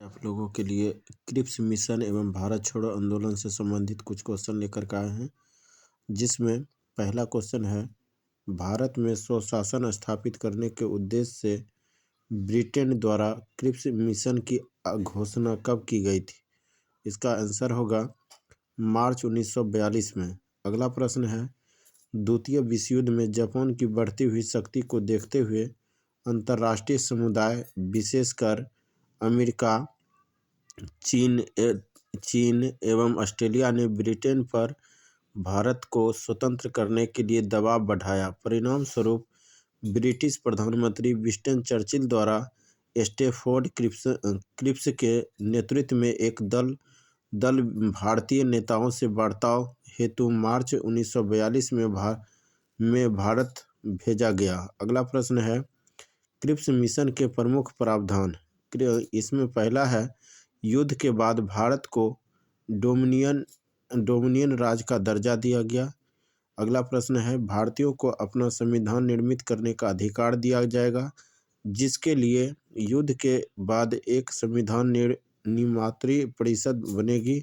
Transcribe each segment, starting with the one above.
आप लोगों के लिए क्रिप्स मिशन एवं भारत छोड़ो आंदोलन से संबंधित कुछ क्वेश्चन लेकर के आए हैं, जिसमें पहला क्वेश्चन है, भारत में स्वशासन स्थापित करने के उद्देश्य से ब्रिटेन द्वारा क्रिप्स मिशन की घोषणा कब की गई थी? इसका आंसर होगा मार्च 1942 में। अगला प्रश्न है, द्वितीय विश्व युद्ध में जापान की बढ़ती हुई शक्ति को देखते हुए अंतर्राष्ट्रीय समुदाय, विशेषकर अमेरिका, चीन एवं ऑस्ट्रेलिया ने ब्रिटेन पर भारत को स्वतंत्र करने के लिए दबाव बढ़ाया। परिणाम स्वरूप ब्रिटिश प्रधानमंत्री विंस्टन चर्चिल द्वारा स्टैफोर्ड क्रिप्स के नेतृत्व में एक दल भारतीय नेताओं से वार्ताओं हेतु मार्च 1942 में भारत भेजा गया। अगला प्रश्न है, क्रिप्स मिशन के प्रमुख प्रावधान। इसमें पहला है, युद्ध के बाद भारत को डोमिनियन राज्य का दर्जा दिया गया। अगला प्रश्न है, भारतीयों को अपना संविधान निर्मित करने का अधिकार दिया जाएगा, जिसके लिए युद्ध के बाद एक संविधान निर्मात्री परिषद बनेगी,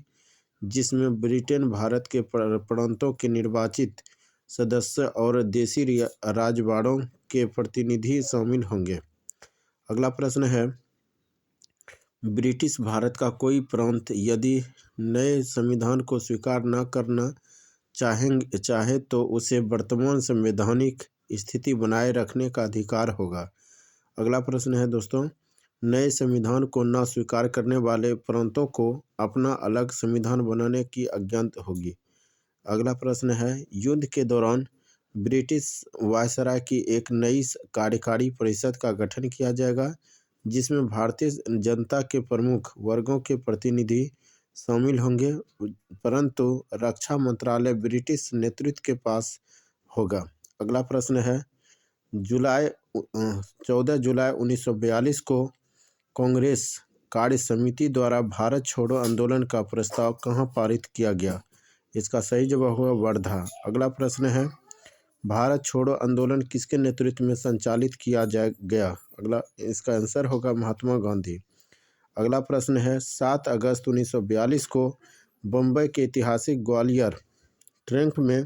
जिसमें ब्रिटेन भारत के प्रांतों के निर्वाचित सदस्य और देशी राजवाड़ों के प्रतिनिधि शामिल होंगे। अगला प्रश्न है, ब्रिटिश भारत का कोई प्रांत यदि नए संविधान को स्वीकार न करना चाहे तो उसे वर्तमान संवैधानिक स्थिति बनाए रखने का अधिकार होगा। अगला प्रश्न है दोस्तों, नए संविधान को न स्वीकार करने वाले प्रांतों को अपना अलग संविधान बनाने की आज्ञा होगी। अगला प्रश्न है, युद्ध के दौरान ब्रिटिश वायसराय की एक नई कार्यकारी परिषद का गठन किया जाएगा, जिसमें भारतीय जनता के प्रमुख वर्गों के प्रतिनिधि शामिल होंगे, परंतु रक्षा मंत्रालय ब्रिटिश नेतृत्व के पास होगा। अगला प्रश्न है, 14 जुलाई 1942 को कांग्रेस कार्य समिति द्वारा भारत छोड़ो आंदोलन का प्रस्ताव कहाँ पारित किया गया? इसका सही जवाब होगा वर्धा। अगला प्रश्न है, भारत छोड़ो आंदोलन किसके नेतृत्व में संचालित किया गया? इसका आंसर होगा महात्मा गांधी। अगला प्रश्न है, 7 अगस्त 1942 को बम्बई के ऐतिहासिक ग्वालियर ट्रैंक में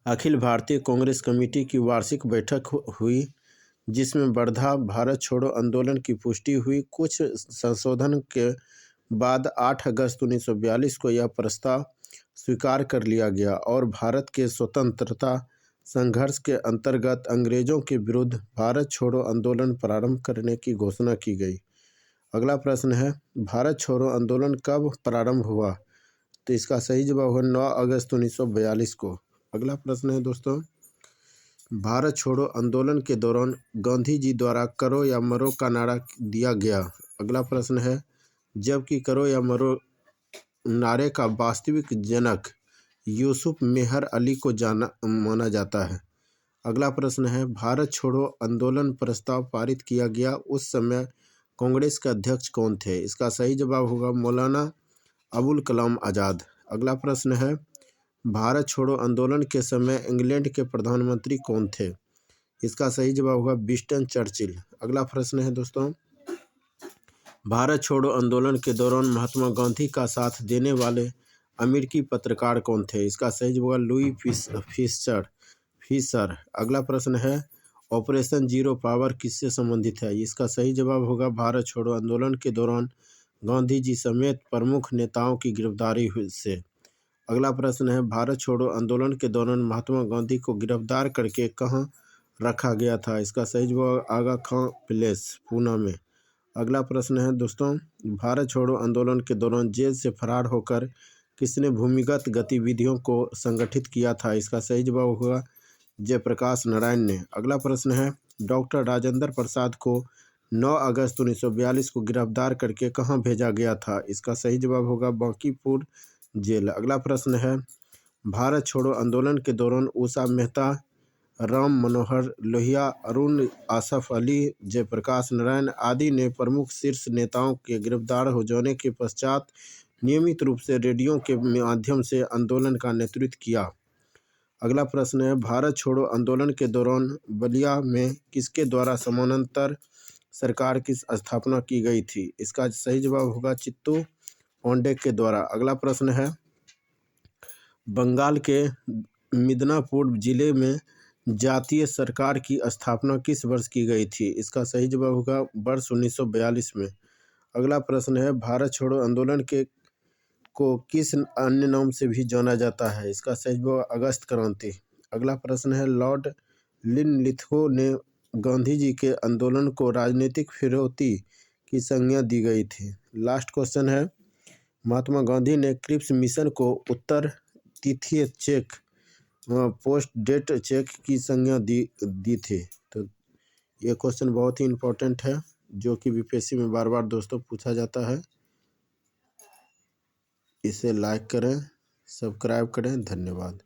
अखिल भारतीय कांग्रेस कमेटी की वार्षिक बैठक हुई, जिसमें वर्धा भारत छोड़ो आंदोलन की पुष्टि हुई। कुछ संशोधन के बाद 8 अगस्त 1942 को यह प्रस्ताव स्वीकार कर लिया गया और भारत के स्वतंत्रता संघर्ष के अंतर्गत अंग्रेजों के विरुद्ध भारत छोड़ो आंदोलन प्रारंभ करने की घोषणा की गई। अगला प्रश्न है, भारत छोड़ो आंदोलन कब प्रारंभ हुआ? तो इसका सही जवाब है 9 अगस्त 1942 को। अगला प्रश्न है दोस्तों, भारत छोड़ो आंदोलन के दौरान गांधी जी द्वारा करो या मरो का नारा दिया गया। अगला प्रश्न है, जबकि करो या मरो नारे का वास्तविक जनक यूसुफ मेहर अली को माना जाता है। अगला प्रश्न है, भारत छोड़ो आंदोलन प्रस्ताव पारित किया गया उस समय कांग्रेस के अध्यक्ष कौन थे? इसका सही जवाब होगा मौलाना अबुल कलाम आज़ाद। अगला प्रश्न है, भारत छोड़ो आंदोलन के समय इंग्लैंड के प्रधानमंत्री कौन थे? इसका सही जवाब होगा विंस्टन चर्चिल। अगला प्रश्न है दोस्तों, भारत छोड़ो आंदोलन के दौरान महात्मा गांधी का साथ देने वाले अमेरिकी पत्रकार कौन थे? इसका सही जवाब होगा लुई फिशर। अगला प्रश्न है, ऑपरेशन जीरो पावर किससे संबंधित है? इसका सही जवाब होगा भारत छोड़ो आंदोलन के दौरान गांधी जी समेत प्रमुख नेताओं की गिरफ्तारी से। अगला प्रश्न है, भारत छोड़ो आंदोलन के दौरान महात्मा गांधी को गिरफ्तार करके कहाँ रखा गया था? इसका सही जवाब आगा खां पैलेस, पूना में। अगला प्रश्न है दोस्तों, भारत छोड़ो आंदोलन के दौरान जेल से फरार होकर किसने भूमिगत गतिविधियों को संगठित किया था? इसका सही जवाब होगा जयप्रकाश नारायण ने। अगला प्रश्न है, डॉक्टर राजेंद्र प्रसाद को 9 अगस्त 1942 को गिरफ्तार करके कहाँ भेजा गया था? इसका सही जवाब होगा बांकीपुर जेल। अगला प्रश्न है, भारत छोड़ो आंदोलन के दौरान उषा मेहता, राम मनोहर लोहिया, अरुण आसफ अली, जयप्रकाश नारायण आदि ने प्रमुख शीर्ष नेताओं के गिरफ्तार हो जाने के पश्चात नियमित रूप से रेडियो के माध्यम से आंदोलन का नेतृत्व किया। अगला प्रश्न है, भारत छोड़ो आंदोलन के दौरान बलिया में किसके द्वारा समानांतर सरकार की स्थापना की गई थी? इसका सही जवाब होगा चित्तू पांडे के द्वारा। अगला प्रश्न है, बंगाल के मिदनापुर जिले में जातीय सरकार की स्थापना किस वर्ष की गई थी? इसका सही जवाब होगा वर्ष 1942 में। अगला प्रश्न है, भारत छोड़ो आंदोलन के को किस अन्य नाम से भी जाना जाता है? इसका सही जवाब अगस्त क्रांति। अगला प्रश्न है, लॉर्ड लिनलिथगो ने गांधी जी के आंदोलन को राजनीतिक फिरौती की संज्ञा दी गई थी। लास्ट क्वेश्चन है, महात्मा गांधी ने क्रिप्स मिशन को उत्तर तिथीय चेक पोस्ट डेट चेक की संज्ञा दी थी। तो ये क्वेश्चन बहुत ही इम्पोर्टेंट है, जो कि बीपीएससी में बार बार दोस्तों पूछा जाता है। इसे लाइक करें, सब्सक्राइब करें। धन्यवाद।